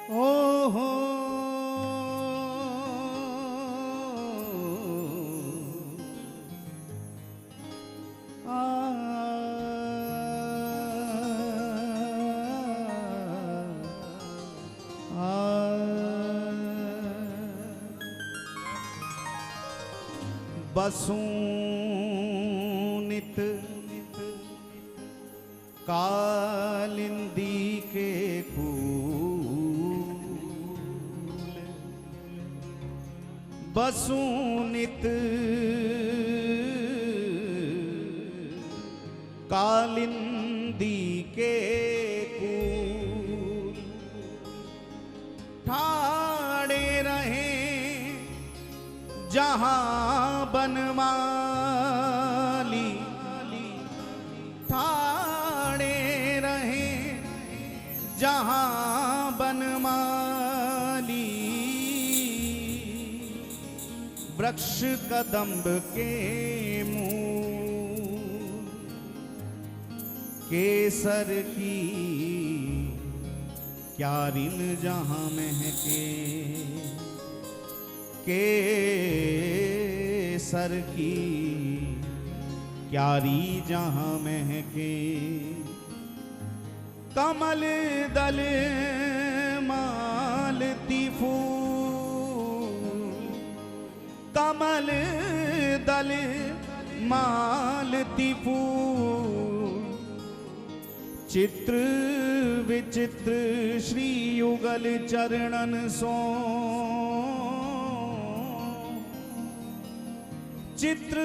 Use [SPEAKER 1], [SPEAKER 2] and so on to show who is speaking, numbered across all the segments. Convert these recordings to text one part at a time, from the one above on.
[SPEAKER 1] ओ हो बसूं नित कालिंदी के कूल, बसूं नित कालिंदी के कूल, ठाड़े रहे जहां बनमाली, ठाड़े रहे जहां बनमाली, वृक्ष कदम्ब के मूल, केसर की क्यारिन जहां महके, केसर की क्यारी जहां महके, कमल दल मालती फूल, कमल दल मालती फूल, चित्र विचित्र श्री युगल चरणन सो, चित्र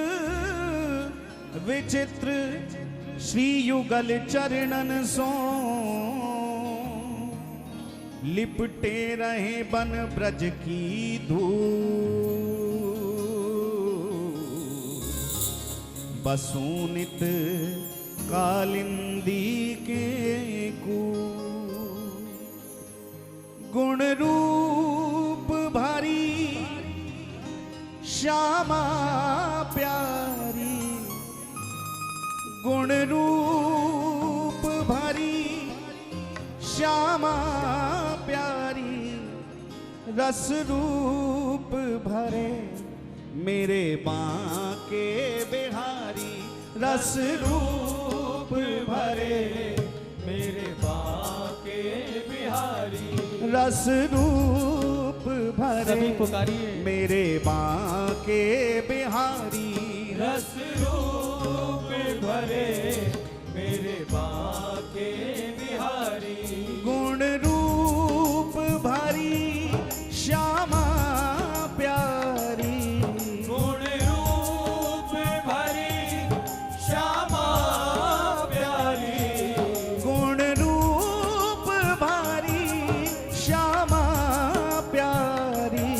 [SPEAKER 1] विचित्र श्री युगल चरणन सो, लिपटे रहे बन ब्रज की धूल, बसूं नित कालिंदी के कूल, गुण रूप भारी श्यामा प्यारी, गुण रूप भरी श्यामा प्यारी, रस रूप भरे मेरे बांके बिहारी, रस रूप भरे मेरे बांके बिहारी, रस रूप भरे मेरे बांके बिहारी, रस रूप भरे मेरे बांके बिहारी, गुण रूप भरी श्यामा प्यारी, गुण रूप भरी श्यामा प्यारी, गुण रूप भरी श्यामा प्यारी,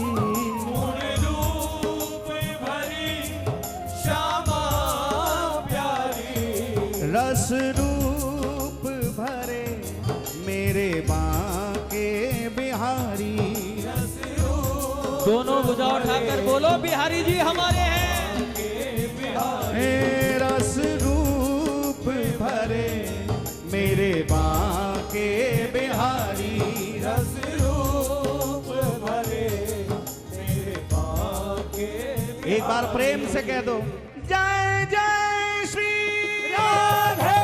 [SPEAKER 1] गुण रूप भरी श्यामा प्यारी, रस रूप भरे मेरे बांके बिहारी, रस रूप
[SPEAKER 2] दोनों भुजा उठाकर बोलो बिहारी जी हमारे हैं,
[SPEAKER 1] रस रूप भरे मेरे बांके बिहारी, रस रूप भरे मेरे बांके बिहारी। एक बार प्रेम से कह दो जय जय श्री राधे।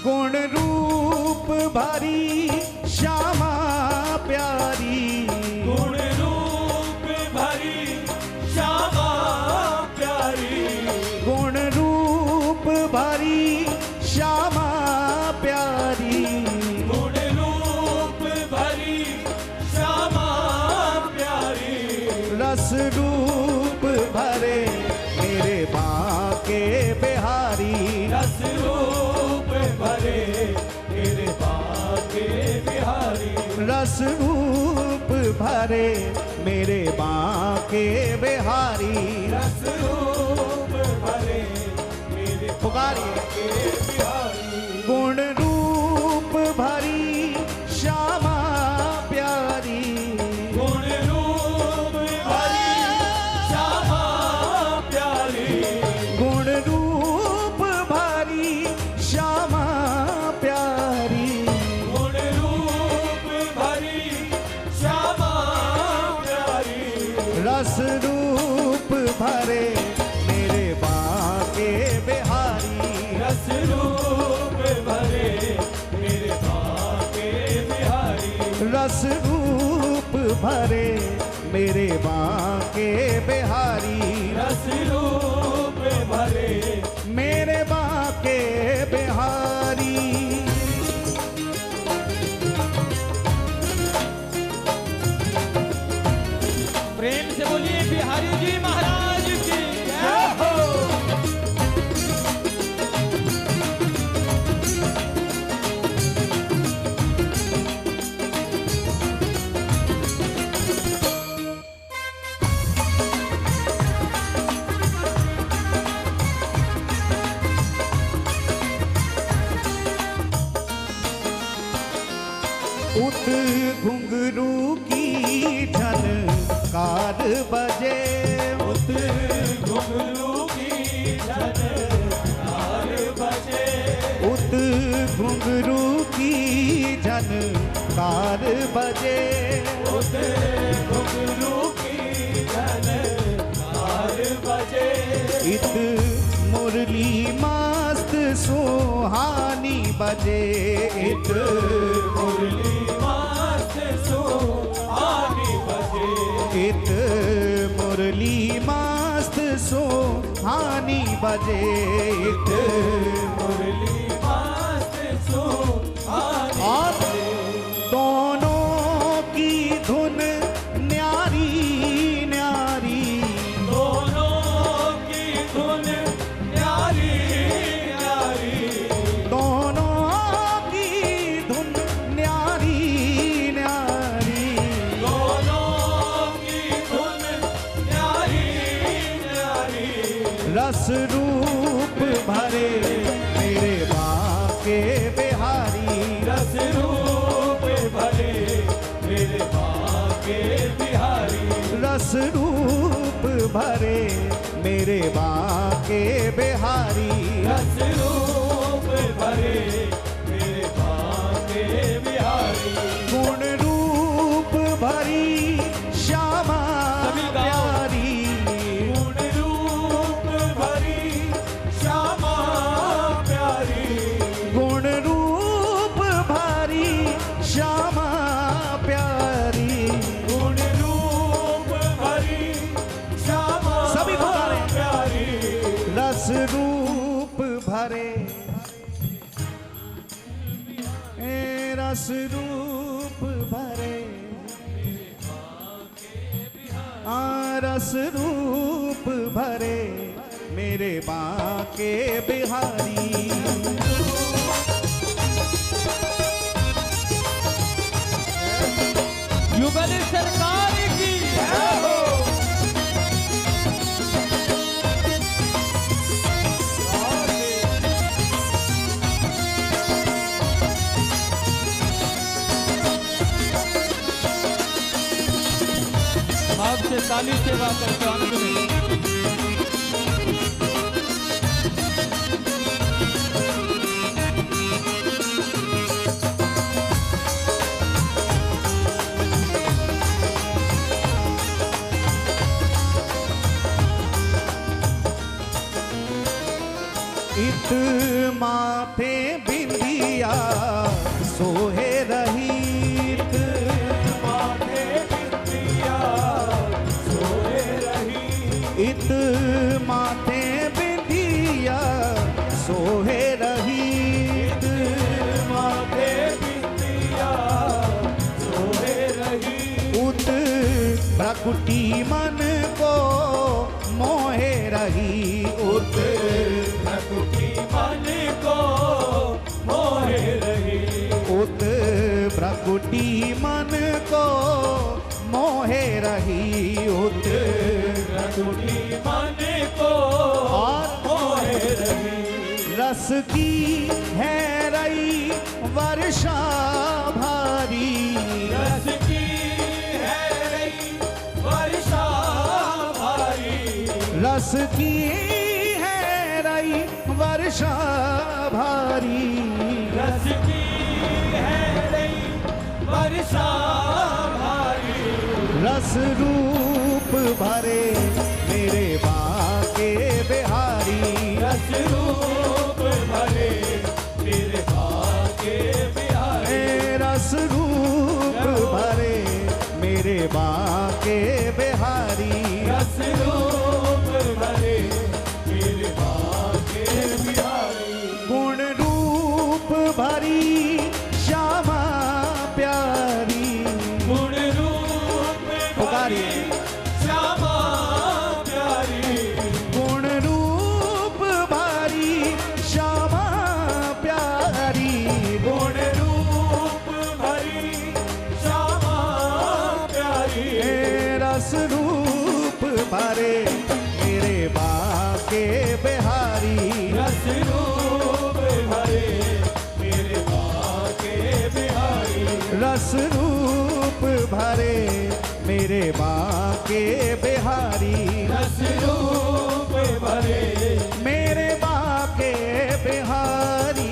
[SPEAKER 1] गुण रूप भरी श्यामा प्यारी,
[SPEAKER 2] गुण रूप भरी श्यामा प्यारी,
[SPEAKER 1] गुण रूप भरी श्यामा प्यारी,
[SPEAKER 2] गुण रूप भरी श्यामा प्यारी,
[SPEAKER 1] रस रूप भरे मेरे बांके बिहारी,
[SPEAKER 2] रस रूप भरे मेरे बांके बिहारी,
[SPEAKER 1] रस रूप भरे मेरे बांके बिहारी,
[SPEAKER 3] रस रूप भरे मेरे
[SPEAKER 1] पुकारिए
[SPEAKER 3] बिहारी,
[SPEAKER 1] गुण रूप भरी श्यामा प्यारी,
[SPEAKER 3] गुण रूप भरी श्यामा प्यारी,
[SPEAKER 1] गुण रूप भरी श्यामा प्यारी,
[SPEAKER 3] गुण रूप भरी श्यामा प्यारी,
[SPEAKER 1] रस रूप भरे मेरे बांके बिहारी,
[SPEAKER 3] रस रूप भरे मेरे बांके बिहारी,
[SPEAKER 1] रस रूप भरे मेरे बांके बिहारी,
[SPEAKER 3] रस रूप भरे
[SPEAKER 1] मेरे बांके बिहारी।
[SPEAKER 2] प्रेम से बोलिए बिहारी जी महाराज की जय हो।
[SPEAKER 1] उत घुंघरू की झनकार बजे,
[SPEAKER 3] उत घुंघरू की झनकार बजे,
[SPEAKER 1] उत घुंघरू की झनकार बजे,
[SPEAKER 3] उत घुंघरू की झनकार बजे,
[SPEAKER 1] इत मुरली मस्त सुहानी बजे, इत
[SPEAKER 3] मुरली मस्त सुहानी बजे,
[SPEAKER 1] इत मुरली मस्त सुहानी बजे, इत
[SPEAKER 3] मुरली मस्त सुहानी
[SPEAKER 1] और दोनों की धुन न्यारी न्यारी,
[SPEAKER 3] दोनों की धुन न्यारी न्यारी,
[SPEAKER 1] दोनों की धुन न्यारी न्यारी,
[SPEAKER 3] दोनों की धुन न्यारी न्यारी,
[SPEAKER 1] रस रूप भरे मेरे बांके बिहारी,
[SPEAKER 3] रस रूप भरे मेरे बांके बिहारी,
[SPEAKER 1] रस रूप भरे मेरे बांके बिहारी,
[SPEAKER 3] रस रूप भरे मेरे बांके बिहारी,
[SPEAKER 1] गुण रूप भरी श्यामा
[SPEAKER 2] सभी गाओ।
[SPEAKER 1] प्यारी,
[SPEAKER 3] गुण रूप भरी श्यामा प्यारी,
[SPEAKER 1] गुण रूप भरी श्यामा प्यारी,
[SPEAKER 3] गुण रूप भरी श्यामा
[SPEAKER 1] सभी पुकारे।
[SPEAKER 3] प्यारी,
[SPEAKER 1] रस रूप भरे रस रूप भरे, रस रूप भरे मेरे बांके बिहारी,
[SPEAKER 2] युगल सरकार की जय हो। आपसे ताली सेवा करते अंत में
[SPEAKER 1] इत माथे बिंदिया सोहे रही, इत
[SPEAKER 3] माथे बिंदिया सोए रही,
[SPEAKER 1] इत माथे बिंदिया सोहे रही, इत
[SPEAKER 3] माथे बिंदिया सोए रही,
[SPEAKER 1] उत प्रकुटी मन को मोहे रही, उत
[SPEAKER 3] प्रकृति मन को मोहे रही,
[SPEAKER 1] उत प्रकुटी प्रकृति मन को मोहे रही उत
[SPEAKER 3] प्रकृति मन को
[SPEAKER 1] और
[SPEAKER 3] मोहे रही
[SPEAKER 1] रस की है रई वर्षा भारी
[SPEAKER 3] रस की है रही वर्षा भारी
[SPEAKER 1] रस की है रई वर्षा भारी
[SPEAKER 3] रस की है रही वर्षा भारी
[SPEAKER 1] रस रूप भरे मेरे बाके बिहारी
[SPEAKER 3] रस रूप भरे मेरे बाके बिहारी
[SPEAKER 1] रस रूप भरे मेरे बाके बिहारी
[SPEAKER 3] रस रूप भरे मेरे बाके बिहारी
[SPEAKER 1] गुण रूप भरी श्यामा प्यारी
[SPEAKER 3] गुण रूप
[SPEAKER 1] पुकारिए।
[SPEAKER 3] श्यामा प्यारी
[SPEAKER 1] गुण रूप भरी श्यामा प्यारी
[SPEAKER 3] गुण रूप भरी श्यामा प्यारी
[SPEAKER 1] रस रूप भरे मेरे बाके बिहारी
[SPEAKER 3] रस रूप भरे मेरे बाके बिहारी
[SPEAKER 1] रस रूप भरे मेरे बाके बिहारी
[SPEAKER 3] रस रूप भरे
[SPEAKER 1] मेरे बाके बिहारी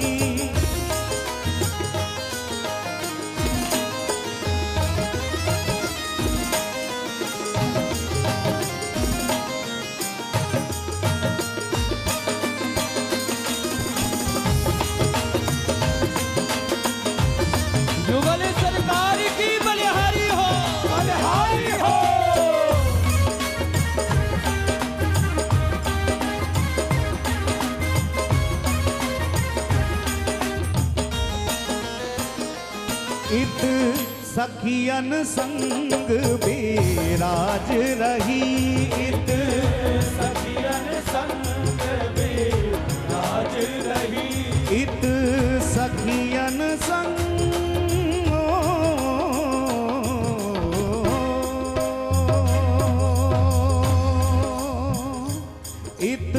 [SPEAKER 2] युगल सरकार की बलिहारी हो
[SPEAKER 3] बलिहारी हो
[SPEAKER 1] इत सखियन संग बेराज रही इत
[SPEAKER 3] सखियन संग में राज रही
[SPEAKER 1] इत सखियन संग इत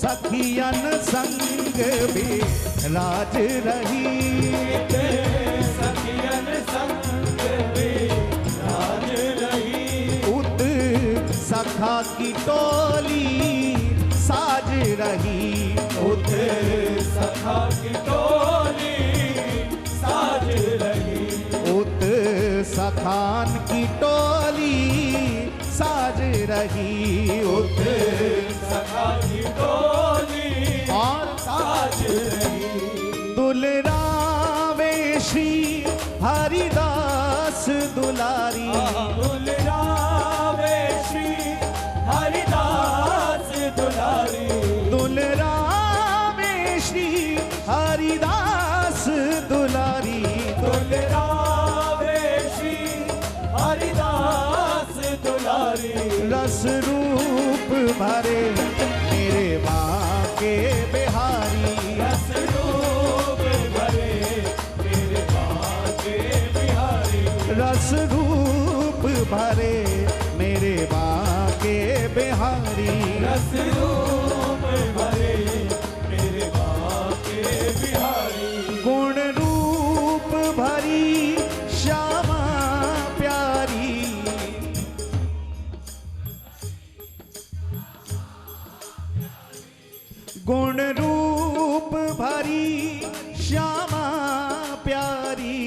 [SPEAKER 1] सखियन संग बेराज रही
[SPEAKER 3] सखियन संग में राज रही
[SPEAKER 1] उत सखा की टोली साज रही उत
[SPEAKER 3] सखा की टोली साज रही
[SPEAKER 1] उत सखान की टोली साज रही उत
[SPEAKER 3] सखा की टोली
[SPEAKER 1] और
[SPEAKER 3] साज रही
[SPEAKER 1] दुलरावे श्री हरिदास दुलारी
[SPEAKER 3] दुलरावे श्री हरिदास दुलारी
[SPEAKER 1] दुलरावे श्री हरिदास दुलारी
[SPEAKER 3] दुलरावे श्री हरिदास दुलारी
[SPEAKER 1] रस रूप भरे मेरे बाके बिहारी
[SPEAKER 3] रस रूप भरे मेरे बाके बिहारी
[SPEAKER 1] रस रूप भरे मेरे बाके बिहारी
[SPEAKER 3] रस रूप भरे मेरे बाके बिहारी
[SPEAKER 1] गुण रूप भरी श्यामा प्यारी गुण रूप भरी श्यामा प्यारी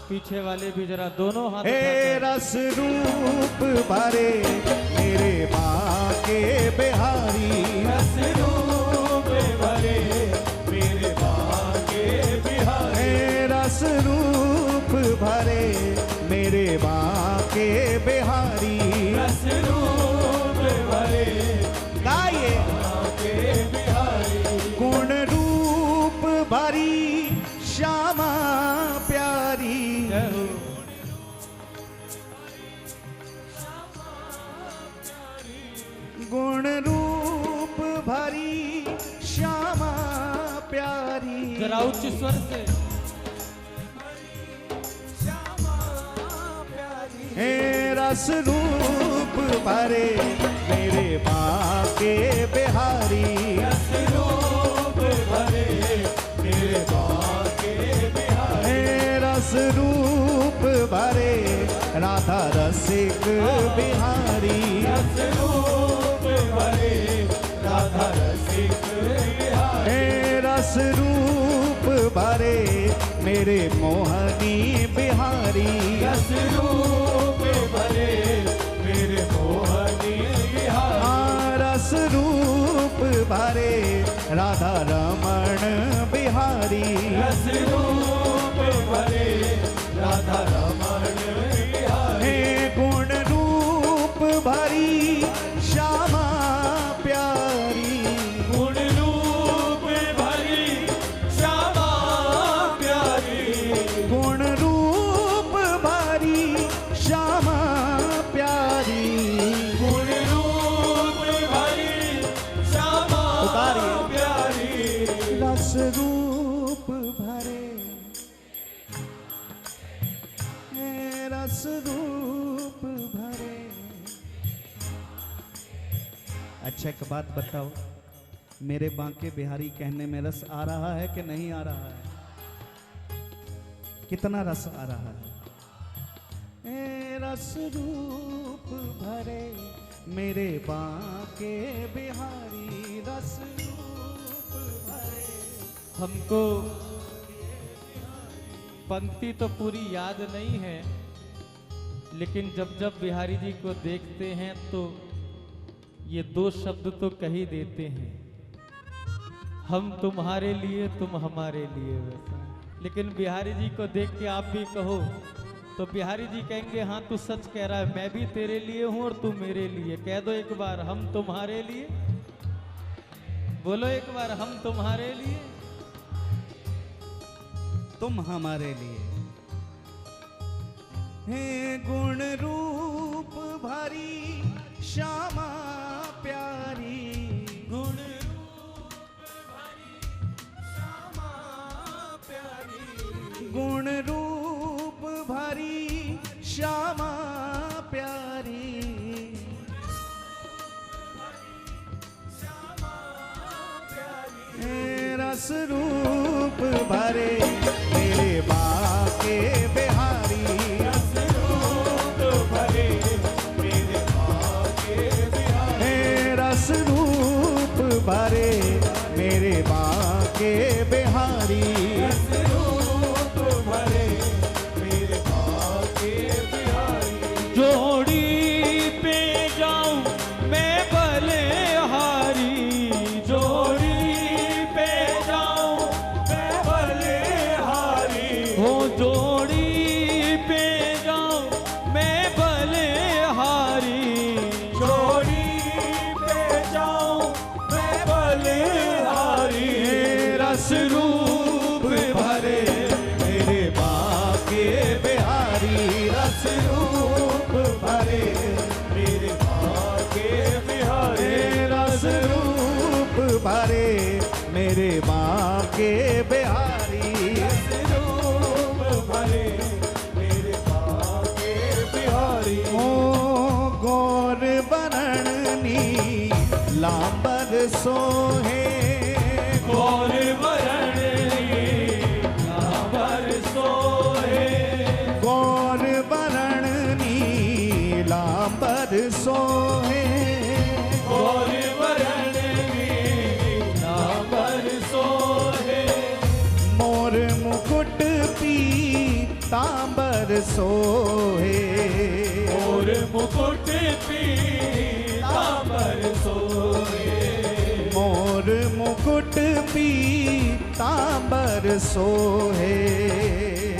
[SPEAKER 2] पीछे वाले भी जरा दोनों हाथ
[SPEAKER 1] हे
[SPEAKER 2] उठाकर।
[SPEAKER 1] रस रूप भरे मेरे बाके बिहारी
[SPEAKER 3] रस रूप भरे मेरे बाके बिहारी
[SPEAKER 1] हे रस रूप भरे मेरे बाके बिहारी
[SPEAKER 3] रस रूप भरे
[SPEAKER 1] गाइए
[SPEAKER 3] बाके बिहारी
[SPEAKER 1] गुण रूप भरी श्यामा प्यारी
[SPEAKER 2] जय हो।
[SPEAKER 1] गुण रूप भरी श्यामा प्यारी
[SPEAKER 2] थोड़ा उच्च स्वर से।
[SPEAKER 1] हे रस रूप भरे मेरे बाके बिहारी,
[SPEAKER 3] रस रूप भरे मेरे बाके बिहारी,
[SPEAKER 1] हे रस रूप भरे राधा रसिक बिहारी,
[SPEAKER 3] रस रूप भरे राधा रसिक बिहारी,
[SPEAKER 1] हे रस रूप भरे मेरे मोहनी बिहारी,
[SPEAKER 3] रस रूप भरे मेरे मोहनी बिहारी,
[SPEAKER 1] हाँ रस रूप भरे राधा रमण बिहारी,
[SPEAKER 3] रस रूप भरे राधा रमण बिहारी,
[SPEAKER 1] हे गुण रूप भरी श्यामा प्यारी,
[SPEAKER 3] गुण रूप भरी श्यामा प्यारी,
[SPEAKER 1] गुण रूप भरी श्यामा प्यारी,
[SPEAKER 3] गुण रूप भरी श्यामा प्यारी,
[SPEAKER 1] रस रूप भरे हे रस रूप भरे। अच्छा एक बात बताओ, मेरे बांके बिहारी कहने में रस आ रहा है कि नहीं आ रहा है? कितना रस आ रहा है? हे रस रूप भरे मेरे बांके बिहारी, रस रूप भरे।
[SPEAKER 2] हमको पंक्ति तो पूरी याद नहीं है, लेकिन जब जब बिहारी जी को देखते हैं तो ये दो शब्द तो कह ही देते हैं, हम तुम्हारे लिए तुम हमारे लिए। वैसा लेकिन बिहारी जी को देख के आप भी कहो तो बिहारी जी कहेंगे हाँ तू सच कह रहा है, मैं भी तेरे लिए हूं और तू मेरे लिए। कह दो एक बार, हम तुम्हारे लिए। बोलो एक बार, हम तुम्हारे लिए
[SPEAKER 1] तुम हमारे लिए। हे गुण रूप भरी श्यामा प्यारी, गुण रूप भरी श्यामा प्यारी, गुण रूप भरी श्यामा प्यारी, हे रस रूप भरे मेरे बाके बिहारी,
[SPEAKER 3] रस रूप भरे मेरे बाके बिहारी,
[SPEAKER 1] हे रस रूप भरे मेरे बाके बिहारी,
[SPEAKER 3] रस रूप भरे मेरे बाके बिहारी,
[SPEAKER 2] जोड़ी पे जाऊं मैं बलिहारी,
[SPEAKER 3] जोड़ी पे जाऊं मैं बलिहारी,
[SPEAKER 2] हो जोड़ी पे जाऊं मैं बलिहारी,
[SPEAKER 3] जोड़ी पे जाऊं मैं बलिहारी,
[SPEAKER 1] हे रस रूप भरे मेरे बाके बिहारी, रस रूप भरे
[SPEAKER 3] मेरे बाके बिहारी,
[SPEAKER 1] हे रस रूप भरे मेरे बाके बिहारी,
[SPEAKER 3] रस रूप भरे मेरे बाके बिहारी,
[SPEAKER 1] ओ गौर बरणी लांबर सोहे,
[SPEAKER 3] गौर वरणी लाबर सोहे,
[SPEAKER 1] गौर बरणी लांबर सोहे,
[SPEAKER 3] गौर वरणी लाबर सोहे,
[SPEAKER 1] मोर मुकुट पीतांबर सोहे,
[SPEAKER 3] और मुकुट पीतांबर सोहे,
[SPEAKER 1] मोर मुकुट पीतांबर सोहे,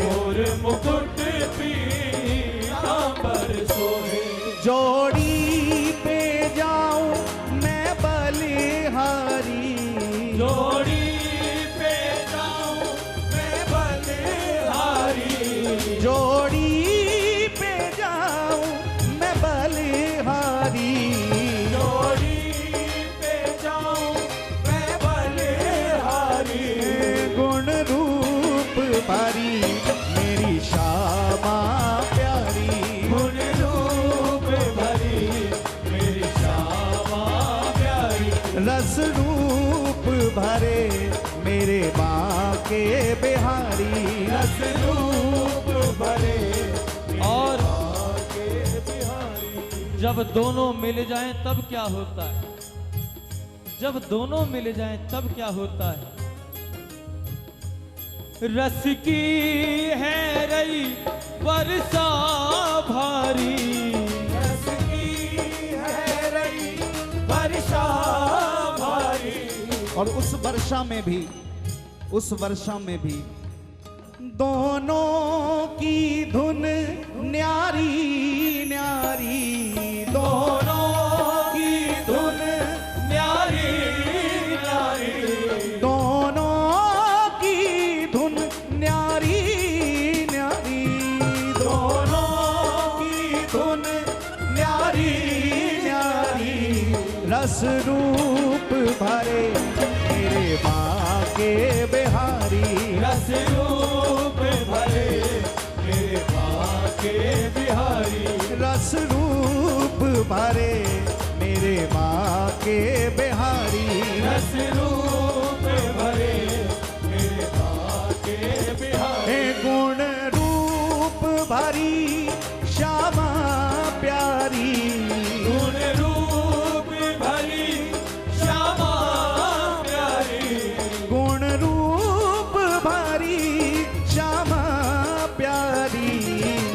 [SPEAKER 3] और मुकुट पीतांबर सोहे,
[SPEAKER 1] जोड़ी पे जाऊं मैं बलिहारी,
[SPEAKER 3] जोड़ी पे जाऊं मैं बलिहारी,
[SPEAKER 1] जोड़ी पे जाऊं मैं बलिहारी,
[SPEAKER 3] जोड़ी पे जाऊं मैं बलिहारी,
[SPEAKER 1] गुण भरी मेरी श्यामा प्यारी,
[SPEAKER 3] गुण रूप भरी मेरी श्यामा प्यारी,
[SPEAKER 1] रस रूप भरे मेरे बांके बिहारी,
[SPEAKER 3] रस रूप भरे
[SPEAKER 2] और
[SPEAKER 3] बांके बिहारी।
[SPEAKER 2] जब दोनों मिल जाएं तब क्या होता है? जब दोनों मिल जाएं तब क्या होता है? रस की है रई वर्षा भारी,
[SPEAKER 3] रस की है रही वर्षा भारी,
[SPEAKER 1] और उस वर्षा में भी दोनों की धुन न्यारी न्यारी, दोनों की धुन
[SPEAKER 3] न्यारी न्यारी,
[SPEAKER 1] दोनों की धुन न्यारी न्यारी, दोनों की धुन न्यारी न्यारी, रस रूप भरे मेरे बांके बिहारी,
[SPEAKER 3] रस रूप भरे मेरे बांके बिहारी,
[SPEAKER 1] रस रूप भरे मेरे बांके बिहारी,
[SPEAKER 3] रस रूप भरे मेरे बांके बिहारी,
[SPEAKER 1] हे गुण रूप भरी श्यामा प्यारी,
[SPEAKER 3] गुण रूप भरी श्यामा प्यारी,
[SPEAKER 1] गुण रूप भरी श्यामा प्यारी,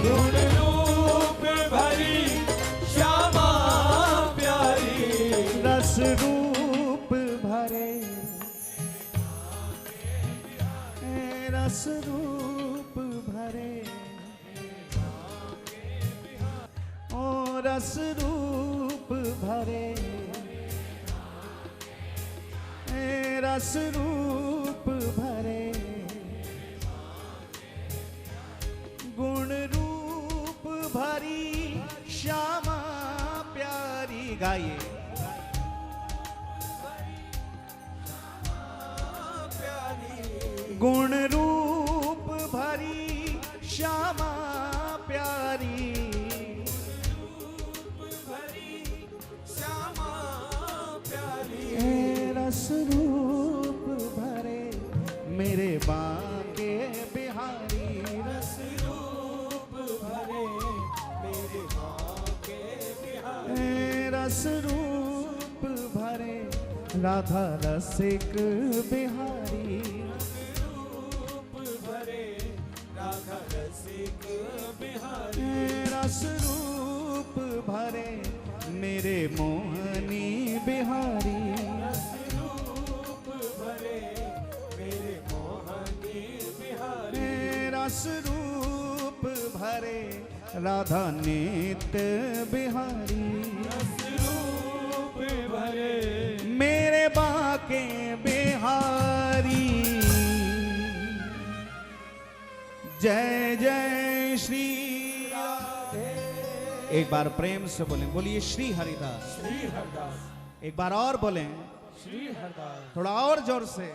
[SPEAKER 3] गुण रूप भरी श्यामा प्यारी,
[SPEAKER 1] रस रूप भरे रस रूप भरे, ओ रस रूप भरे, रस रूप भरे, गुण रूप भरी श्यामा प्यारी। गाइए गुण रूप भरी श्यामा प्यारी,
[SPEAKER 3] श्यामा प्यारी,
[SPEAKER 1] रस रूप भरे मेरे बांके बिहारी, रस
[SPEAKER 3] रूप भरे मेरे बांके बिहारी,
[SPEAKER 1] रस रूप भरे राधा रसिक बिहारी,
[SPEAKER 3] रूप भरे राधा रसिक बिहारी,
[SPEAKER 1] रस रूप भरे मेरे मोहनी बिहारी,
[SPEAKER 3] रूप भरे मेरे मोहनी बिहारी,
[SPEAKER 1] रस रूप भरे राधा नित्य बिहारी,
[SPEAKER 3] रूप भरे
[SPEAKER 1] मेरे बांके बिहारी। जय जय श्री राधे। एक बार प्रेम से बोलें, बोलिए श्री हरिदास।
[SPEAKER 3] श्री हरदास,
[SPEAKER 1] एक बार और बोलें,
[SPEAKER 3] श्री हरदास,
[SPEAKER 1] थोड़ा और जोर से।